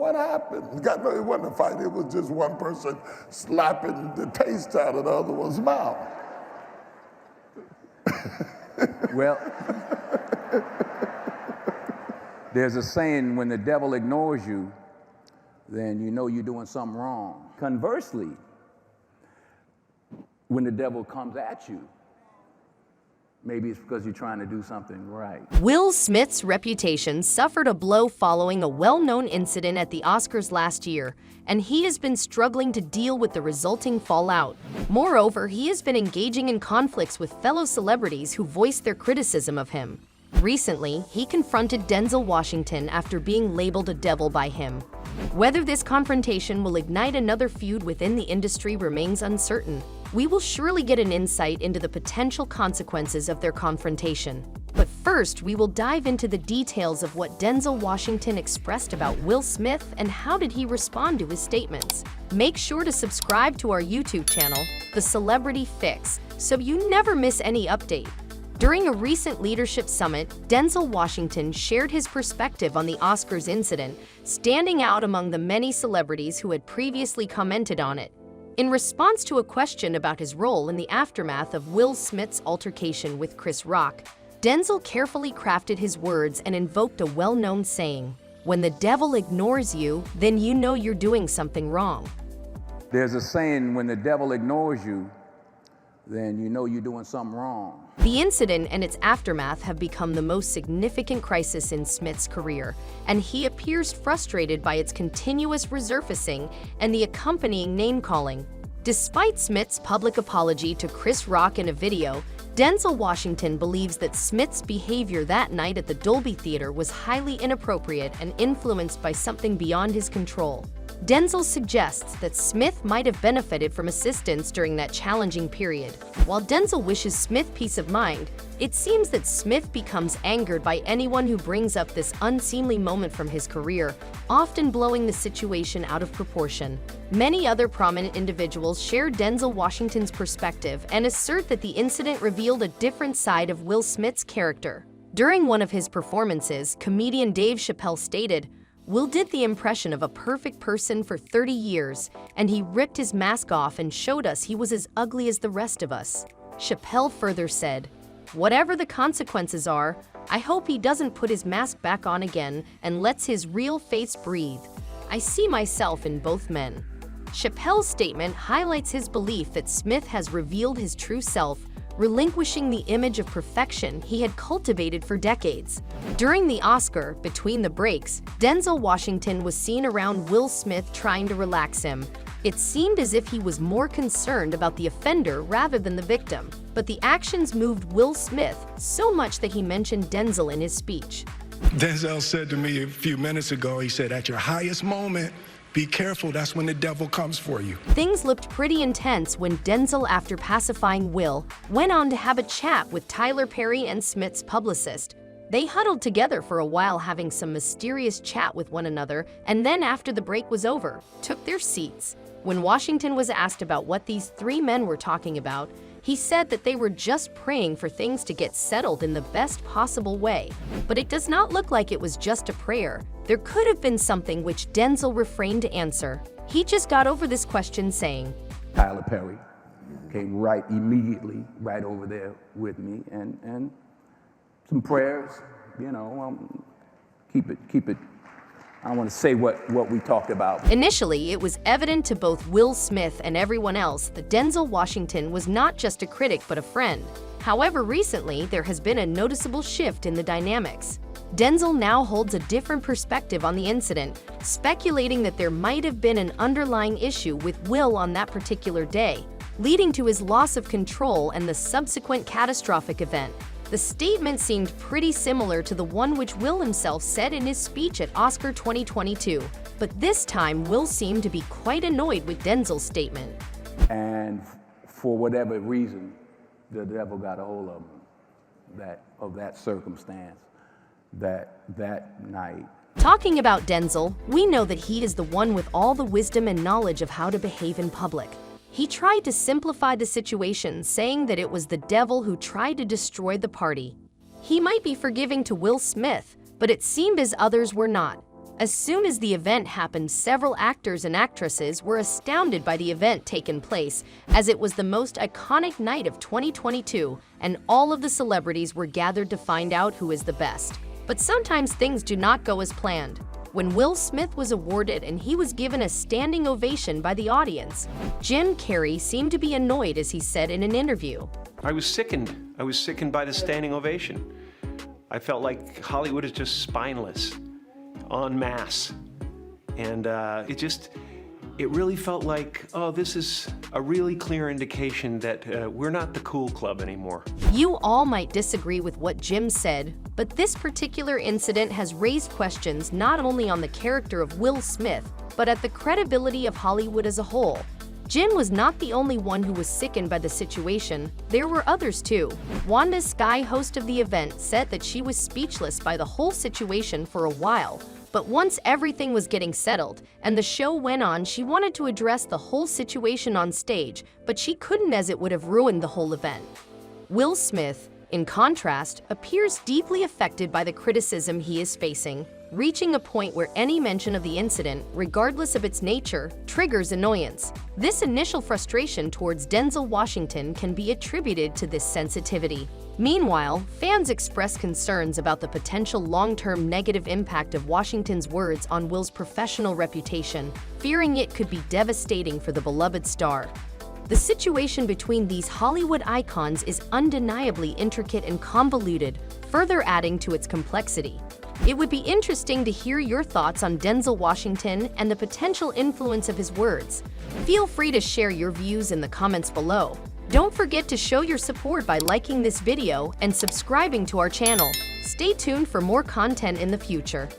what happened? It wasn't a fight, it was just one person slapping the taste out of the other one's mouth. Well, there's a saying, when the devil ignores you, then you know you're doing something wrong. Conversely, when the devil comes at you, maybe it's because you're trying to do something right. Will Smith's reputation suffered a blow following a well-known incident at the Oscars last year, and he has been struggling to deal with the resulting fallout. Moreover, he has been engaging in conflicts with fellow celebrities who voiced their criticism of him. Recently, he confronted Denzel Washington after being labeled a devil by him. Whether this confrontation will ignite another feud within the industry remains uncertain. We will surely get an insight into the potential consequences of their confrontation. But first, we will dive into the details of what Denzel Washington expressed about Will Smith and how did he respond to his statements. Make sure to subscribe to our YouTube channel, The Celebrity Fix, so you never miss any update. During a recent leadership summit, Denzel Washington shared his perspective on the Oscars incident, standing out among the many celebrities who had previously commented on it. In response to a question about his role in the aftermath of Will Smith's altercation with Chris Rock, Denzel carefully crafted his words and invoked a well-known saying, "When the devil ignores you, then you know you're doing something wrong." There's a saying, when the devil ignores you, then you know you're doing something wrong. The incident and its aftermath have become the most significant crisis in Smith's career, and he appears frustrated by its continuous resurfacing and the accompanying name-calling. Despite Smith's public apology to Chris Rock in a video, Denzel Washington believes that Smith's behavior that night at the Dolby Theater was highly inappropriate and influenced by something beyond his control. Denzel suggests that Smith might have benefited from assistance during that challenging period. While Denzel wishes Smith peace of mind, it seems that Smith becomes angered by anyone who brings up this unseemly moment from his career, often blowing the situation out of proportion. Many other prominent individuals share Denzel Washington's perspective and assert that the incident revealed a different side of Will Smith's character. During one of his performances, comedian Dave Chappelle stated, "Will did the impression of a perfect person for 30 years, and he ripped his mask off and showed us he was as ugly as the rest of us." Chappelle further said, "Whatever the consequences are, I hope he doesn't put his mask back on again and lets his real face breathe. I see myself in both men." Chappelle's statement highlights his belief that Smith has revealed his true self, relinquishing the image of perfection he had cultivated for decades. During the Oscar, Between the Breaks, Denzel Washington was seen around Will Smith trying to relax him. It seemed as if he was more concerned about the offender rather than the victim. But the actions moved Will Smith so much that he mentioned Denzel in his speech. Denzel said to me a few minutes ago, he said, "At your highest moment, be careful, that's when the devil comes for you." Things looked pretty intense when Denzel, after pacifying Will, went on to have a chat with Tyler Perry and Smith's publicist. They huddled together for a while, having some mysterious chat with one another, and then after the break was over, took their seats. When Washington was asked about what these three men were talking about, he said that they were just praying for things to get settled in the best possible way. But it does not look like it was just a prayer. There could have been something which Denzel refrained to answer. He just got over this question saying, Tyler Perry came right immediately right over there with me, and some prayers, you know, keep it. I want to say what we talked about. Initially, it was evident to both Will Smith and everyone else that Denzel Washington was not just a critic but a friend. However, recently, there has been a noticeable shift in the dynamics. Denzel now holds a different perspective on the incident, speculating that there might have been an underlying issue with Will on that particular day, leading to his loss of control and the subsequent catastrophic event. The statement seemed pretty similar to the one which Will himself said in his speech at Oscar 2022, but this time Will seemed to be quite annoyed with Denzel's statement. And for whatever reason, the devil got a hold of that circumstance, that night. Talking about Denzel, we know that he is the one with all the wisdom and knowledge of how to behave in public. He tried to simplify the situation, saying that it was the devil who tried to destroy the party. He might be forgiving to Will Smith, but it seemed as others were not. As soon as the event happened, several actors and actresses were astounded by the event taking place, as it was the most iconic night of 2022, and all of the celebrities were gathered to find out who is the best. But sometimes things do not go as planned. When Will Smith was awarded and he was given a standing ovation by the audience, Jim Carrey seemed to be annoyed, as he said in an interview. I was sickened. I was sickened by the standing ovation. I felt like Hollywood is just spineless, en masse. And it really felt like, oh, this is a really clear indication that we're not the cool club anymore. You all might disagree with what Jim said, but this particular incident has raised questions not only on the character of Will Smith, but at the credibility of Hollywood as a whole. Jim was not the only one who was sickened by the situation. There were others too. Wanda Sky, host of the event, said that she was speechless by the whole situation for a while. But once everything was getting settled and the show went on, she wanted to address the whole situation on stage, but she couldn't, as it would have ruined the whole event. Will Smith, in contrast, appears deeply affected by the criticism he is facing, reaching a point where any mention of the incident, regardless of its nature, triggers annoyance. This initial frustration towards Denzel Washington can be attributed to this sensitivity. Meanwhile, fans express concerns about the potential long-term negative impact of Washington's words on Will's professional reputation, fearing it could be devastating for the beloved star. The situation between these Hollywood icons is undeniably intricate and convoluted, further adding to its complexity. It would be interesting to hear your thoughts on Denzel Washington and the potential influence of his words. Feel free to share your views in the comments below. Don't forget to show your support by liking this video and subscribing to our channel. Stay tuned for more content in the future.